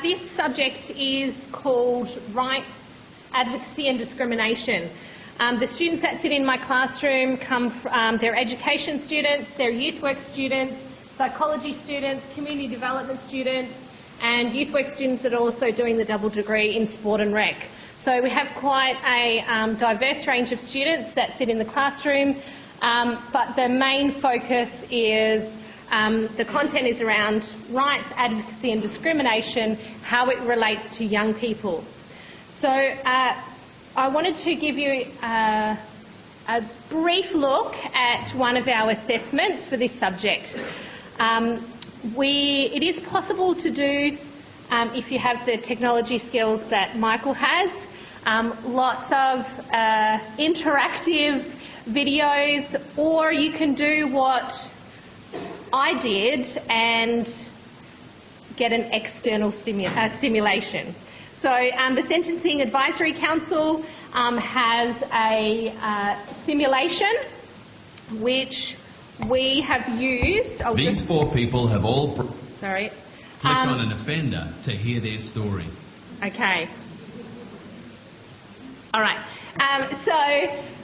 This subject is called Rights, Advocacy and Discrimination. The students that sit in my classroom come from, they're education students, they're youth work students, psychology students, community development students and youth work students that are also doing the double degree in sport and rec. So we have quite a diverse range of students that sit in the classroom, but the main focus is the content is around rights, advocacy and discrimination, how it relates to young people. So I wanted to give you a brief look at one of our assessments for this subject. It is possible to do, if you have the technology skills that Michael has, lots of interactive videos, or you can do what I did and get an external simulation. So the Sentencing Advisory Council has a simulation which we have used. These four people have all click on an offender to hear their story. Okay. All right. So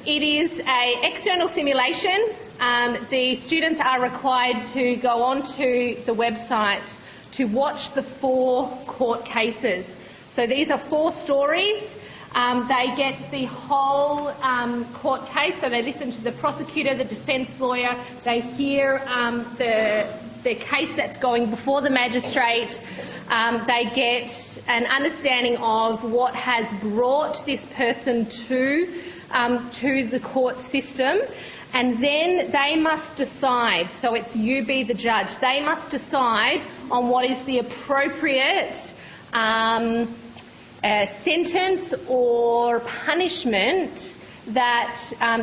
it is an external simulation. The students are required to go onto the website to watch the 4 court cases. So these are 4 stories. They get the whole court case, so they listen to the prosecutor, the defence lawyer, they hear the case that's going before the magistrate, they get an understanding of what has brought this person to the court system, and then they must decide, so it's you be the judge, they must decide on what is the appropriate sentence or punishment that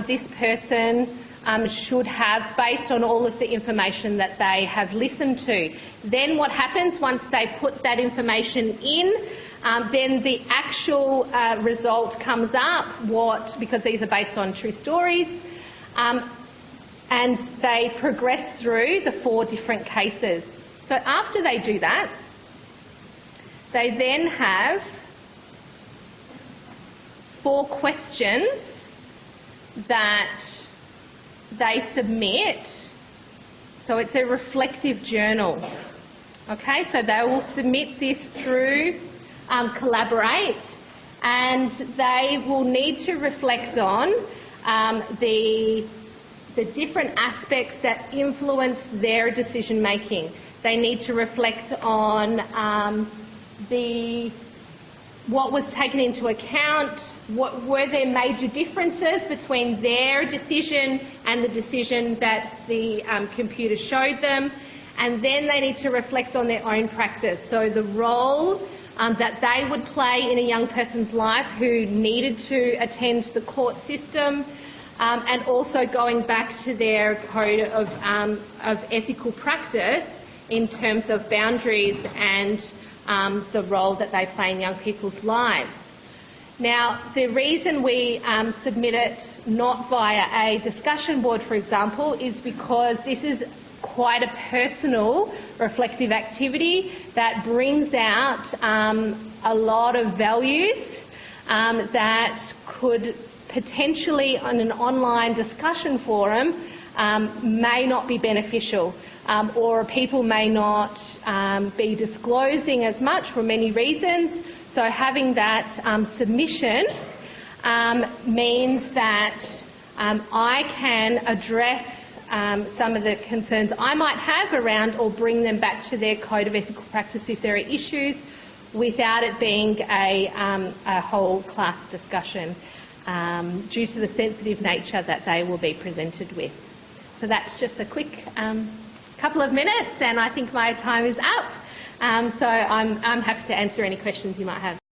this person should have based on all of the information that they have listened to. Then what happens once they put that information in, then the actual result comes up, because these are based on true stories, and they progress through the 4 different cases. So after they do that, they then have 4 questions that they submit. So it's a reflective journal. Okay, so they will submit this through Collaborate, and they will need to reflect on the different aspects that influence their decision making. They need to reflect on what was taken into account, what were there major differences between their decision and the decision that the computer showed them, and then they need to reflect on their own practice. So the role that they would play in a young person's life who needed to attend the court system, and also going back to their code of ethical practice in terms of boundaries and the role that they play in young people's lives. Now, the reason we submit it not via a discussion board, for example, is because this is quite a personal, reflective activity that brings out a lot of values that could potentially, on an online discussion forum, may not be beneficial. Or people may not be disclosing as much for many reasons. So having that submission means that I can address some of the concerns I might have around, or bring them back to their code of ethical practice if there are issues, without it being a whole class discussion, due to the sensitive nature that they will be presented with. So that's just a quick couple of minutes, and I think my time is up. So I'm happy to answer any questions you might have.